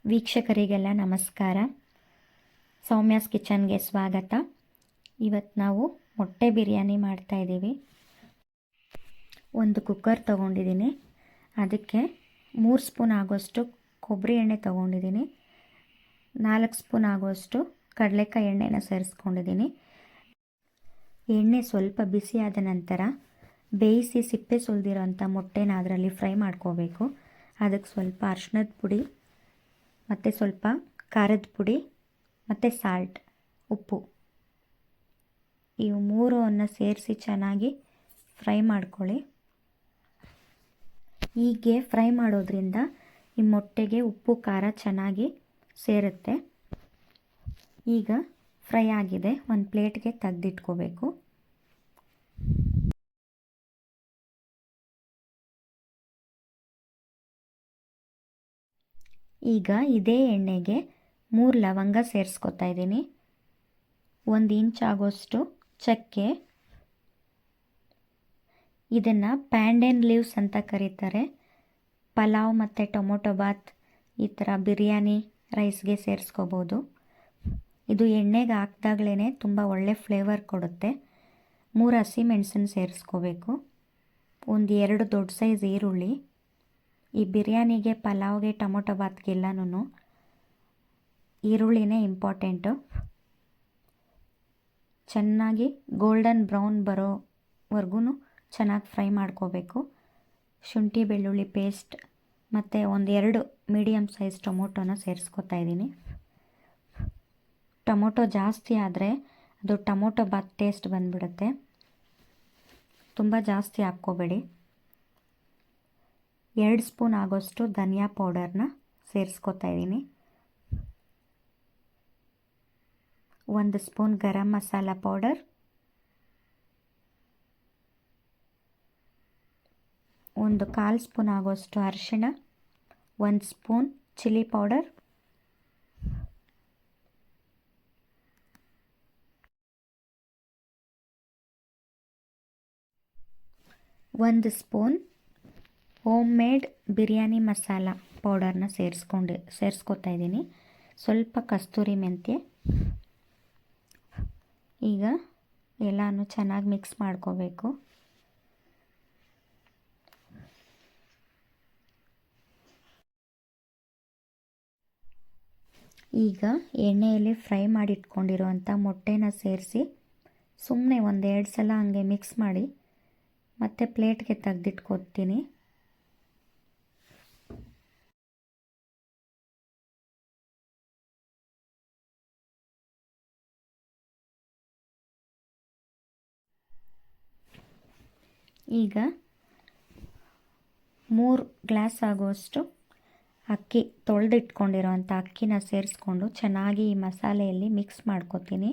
ವೀಕ್ಷಕರಿಗೆಲ್ಲ ನಮಸ್ಕಾರ. ಸೌಮ್ಯಾಸ್ ಕಿಚನ್ಗೆ ಸ್ವಾಗತ. ಇವತ್ತು ನಾವು ಮೊಟ್ಟೆ ಬಿರಿಯಾನಿ ಮಾಡ್ತಾಯಿದ್ದೀವಿ. ಒಂದು ಕುಕ್ಕರ್ ತೊಗೊಂಡಿದ್ದೀನಿ. ಅದಕ್ಕೆ 3 ಸ್ಪೂನ್ ಆಗೋಷ್ಟು ಕೊಬ್ಬರಿ ಎಣ್ಣೆ ತೊಗೊಂಡಿದ್ದೀನಿ. 4 ಸ್ಪೂನ್ ಆಗೋಷ್ಟು ಕಡಲೆಕಾಯಿ ಎಣ್ಣೆನ ಸೇರಿಸ್ಕೊಂಡಿದ್ದೀನಿ. ಎಣ್ಣೆ ಸ್ವಲ್ಪ ಬಿಸಿಯಾದ ನಂತರ ಬೇಯಿಸಿ ಸಿಪ್ಪೆ ಸುಲಿದಿರೋಂಥ ಮೊಟ್ಟೆನ ಅದರಲ್ಲಿ ಫ್ರೈ ಮಾಡ್ಕೋಬೇಕು. ಅದಕ್ಕೆ ಸ್ವಲ್ಪ ಅರಿಶಿಣದ ಪುಡಿ ಮತ್ತು ಸ್ವಲ್ಪ ಖಾರದ ಪುಡಿ ಮತ್ತು ಸಾಲ್ಟ್, ಉಪ್ಪು, ಇವು ಮೂರನ್ನು ಸೇರಿಸಿ ಚೆನ್ನಾಗಿ ಫ್ರೈ ಮಾಡ್ಕೊಳ್ಳಿ. ಹೀಗೆ ಫ್ರೈ ಮಾಡೋದ್ರಿಂದ ಈ ಮೊಟ್ಟೆಗೆ ಉಪ್ಪು ಖಾರ ಚೆನ್ನಾಗಿ ಸೇರುತ್ತೆ. ಈಗ ಫ್ರೈ ಆಗಿದೆ, ಒಂದು ಪ್ಲೇಟ್ಗೆ ತೆಗೆದಿಟ್ಕೋಬೇಕು. ಈಗ ಇದೇ ಎಣ್ಣೆಗೆ 3 ಲವಂಗ ಸೇರಿಸ್ಕೊತಾ ಇದ್ದೀನಿ. 1 ಇಂಚ್ ಆಗೋಷ್ಟು ಚಕ್ಕೆ, ಇದನ್ನು ಪ್ಯಾಂಡನ್ ಲೀವ್ಸ್ ಅಂತ ಕರೀತಾರೆ. ಪಲಾವ್ ಮತ್ತು ಟೊಮೊಟೊ ಬಾತ್ ಈ ಥರ ಬಿರಿಯಾನಿ ರೈಸ್ಗೆ ಸೇರಿಸ್ಕೋಬೋದು. ಇದು ಎಣ್ಣೆಗೆ ಹಾಕ್ದಾಗ್ಲೇ ತುಂಬ ಒಳ್ಳೆ ಫ್ಲೇವರ್ ಕೊಡುತ್ತೆ. 3 ಹಸಿಮೆಣಸನ್ನು ಸೇರಿಸ್ಕೋಬೇಕು. 2 ದೊಡ್ಡ ಸೈಜ್ ಈರುಳ್ಳಿ. ಈ ಬಿರಿಯಾನಿಗೆ, ಪಲಾವ್ಗೆ, ಟೊಮೊಟೊ ಬಾತ್ಗೆಲ್ಲನೂ ಈರುಳ್ಳಿನೇ ಇಂಪಾರ್ಟೆಂಟು. ಚೆನ್ನಾಗಿ ಗೋಲ್ಡನ್ ಬ್ರೌನ್ ಬರೋವರೆಗೂ ಚೆನ್ನಾಗಿ ಫ್ರೈ ಮಾಡ್ಕೋಬೇಕು. ಶುಂಠಿ ಬೆಳ್ಳುಳ್ಳಿ ಪೇಸ್ಟ್ ಮತ್ತು 2 ಮೀಡಿಯಮ್ ಸೈಜ್ ಟೊಮೊಟೊನ ಸೇರಿಸ್ಕೊತಾ ಇದ್ದೀನಿ. ಟೊಮೊಟೊ ಜಾಸ್ತಿ ಆದರೆ ಅದು ಟೊಮೊಟೊ ಬಾತ್ ಟೇಸ್ಟ್ ಬಂದುಬಿಡುತ್ತೆ. ತುಂಬ ಜಾಸ್ತಿ ಹಾಕ್ಕೋಬೇಡಿ. 2 ಸ್ಪೂನ್ ಆಗೋಷ್ಟು ಧನಿಯಾ ಪೌಡರ್ನ ಸೇರಿಸ್ಕೊತಾ ಇದ್ದೀನಿ. 1 spoon garam masala powder, 1/4 spoon ಆಗೋಷ್ಟು ಅರಿಶಿಣ, 1 spoon chilli powder, 1 spoon homemade biryani masala ಪೌಡರ್ನ ಸೇರಿಸ್ಕೊತಾ ಇದ್ದೀನಿ. ಸ್ವಲ್ಪ ಕಸ್ತೂರಿ ಮೆಂತ್ಯ. ಈಗ ಎಲ್ಲನೂ ಚೆನ್ನಾಗಿ ಮಿಕ್ಸ್ ಮಾಡ್ಕೋಬೇಕು. ಈಗ ಎಣ್ಣೆಯಲ್ಲಿ ಫ್ರೈ ಮಾಡಿಟ್ಕೊಂಡಿರೋವಂಥ ಮೊಟ್ಟೆನ ಸೇರಿಸಿ ಸುಮ್ಮನೆ 1-2 ಸಲ ಹಂಗೆ ಮಿಕ್ಸ್ ಮಾಡಿ ಮತ್ತೆ ಪ್ಲೇಟ್ಗೆ ತೆಗೆದಿಟ್ಕೊತೀನಿ. ಈಗ 3 ಗ್ಲಾಸ್ ಆಗುವಷ್ಟು ಅಕ್ಕಿ, ತೊಳೆದಿಟ್ಕೊಂಡಿರೋವಂಥ ಅಕ್ಕಿನ ಸೇರಿಸ್ಕೊಂಡು ಚೆನ್ನಾಗಿ ಈ ಮಸಾಲೆಯಲ್ಲಿ ಮಿಕ್ಸ್ ಮಾಡ್ಕೊತೀನಿ.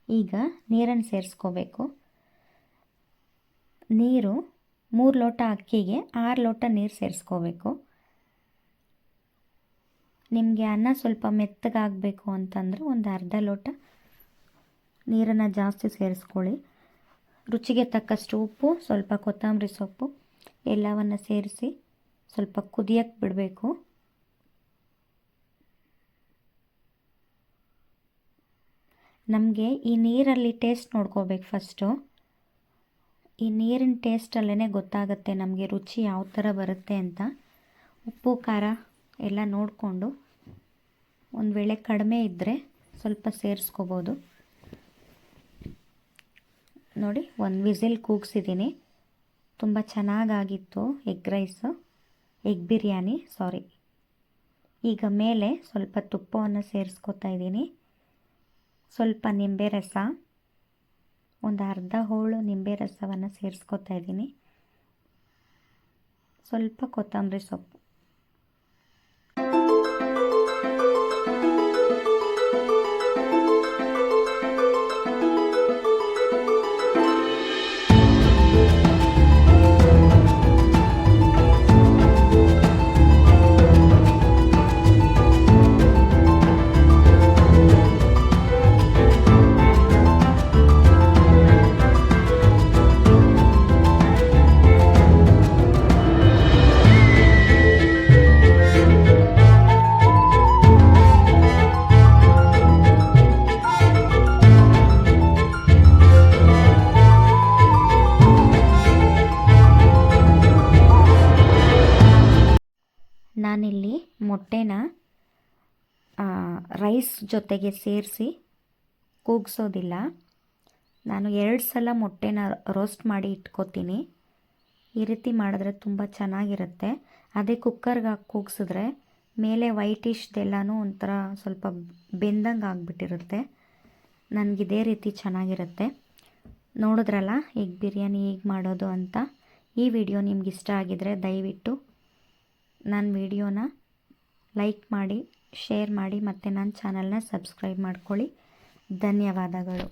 ಈಗ ನೀರನ್ನು ಸೇರಿಸ್ಕೋಬೇಕು. ನೀರು 3 ಲೋಟ ಅಕ್ಕಿಗೆ 6 ಲೋಟ ನೀರು ಸೇರಿಸ್ಕೋಬೇಕು. ನಿಮಗೆ ಅನ್ನ ಸ್ವಲ್ಪ ಮೆತ್ತಗಾಗಬೇಕು ಅಂತಂದರೆ ಒಂದು ಅರ್ಧ ಲೋಟ ನೀರನ್ನು ಜಾಸ್ತಿ ಸೇರಿಸ್ಕೊಳ್ಳಿ. ರುಚಿಗೆ ತಕ್ಕಷ್ಟು ಉಪ್ಪು, ಸ್ವಲ್ಪ ಕೊತ್ತಂಬರಿ ಸೊಪ್ಪು ಎಲ್ಲವನ್ನು ಸೇರಿಸಿ ಸ್ವಲ್ಪ ಕುದಿಯಕ್ಕೆ ಬಿಡಬೇಕು. ನಮಗೆ ಈ ನೀರಲ್ಲಿ ಟೇಸ್ಟ್ ನೋಡ್ಕೋಬೇಕು. ಫಸ್ಟು ಈ ನೀರಿನ ಟೇಸ್ಟಲ್ಲೇ ಗೊತ್ತಾಗುತ್ತೆ ನಮಗೆ ರುಚಿ ಯಾವ ಥರ ಬರುತ್ತೆ ಅಂತ. ಉಪ್ಪು ಖಾರ ಎಲ್ಲ ನೋಡಿಕೊಂಡು ಒಂದು ವೇಳೆ ಕಡಿಮೆ ಇದ್ದರೆ ಸ್ವಲ್ಪ ಸೇರಿಸ್ಕೋಬೋದು. ನೋಡಿ, 1 ವಿಸಿಲ್ ಕೂಗಿಸಿದ್ದೀನಿ. ತುಂಬ ಚೆನ್ನಾಗಾಗಿತ್ತು ಎಗ್ ಬಿರಿಯಾನಿ. ಈಗ ಮೇಲೆ ಸ್ವಲ್ಪ ತುಪ್ಪವನ್ನು ಸೇರಿಸ್ಕೊತಾ ಇದ್ದೀನಿ. ಸ್ವಲ್ಪ ನಿಂಬೆ ರಸ, ಒಂದು ಅರ್ಧ ಹೋಳು ನಿಂಬೆ ರಸವನ್ನು ಸೇರಿಸ್ಕೊತಾ ಇದ್ದೀನಿ. ಸ್ವಲ್ಪ ಕೊತ್ತಂಬರಿ ಸೊಪ್ಪು. ರೈಸ್ ಜೊತೆಗೆ ಸೇರಿಸಿ ಕೂಗಿಸೋದಿಲ್ಲ. ನಾನು 2 ಸಲ ಮೊಟ್ಟೆನ ರೋಸ್ಟ್ ಮಾಡಿ ಇಟ್ಕೋತೀನಿ. ಈ ರೀತಿ ಮಾಡಿದ್ರೆ ತುಂಬ ಚೆನ್ನಾಗಿರುತ್ತೆ. ಅದೇ ಕುಕ್ಕರ್ಗೆ ಹಾಕಿ ಕೂಗಿಸಿದ್ರೆ ಮೇಲೆ ವೈಟಿಶ್ದೆಲ್ಲನೂ ಒಂಥರ ಸ್ವಲ್ಪ ಬೆಂದಂಗೆ ಆಗಿಬಿಟ್ಟಿರುತ್ತೆ. ನನಗಿದೇ ರೀತಿ ಚೆನ್ನಾಗಿರುತ್ತೆ. ನೋಡಿದ್ರಲ್ಲ ಎಗ್ ಬಿರಿಯಾನಿ ಹೇಗೆ ಮಾಡೋದು ಅಂತ. ಈ ವಿಡಿಯೋ ನಿಮ್ಗೆ ಇಷ್ಟ ಆಗಿದರೆ ದಯವಿಟ್ಟು ನನ್ನ ವಿಡಿಯೋನ ಲೈಕ್ ಮಾಡಿ, ಶೇರ್ ಮಾಡಿ ಮತ್ತು ನನ್ನ ಚಾನಲ್ನ ಸಬ್ಸ್ಕ್ರೈಬ್ ಮಾಡ್ಕೊಳ್ಳಿ. ಧನ್ಯವಾದಗಳು.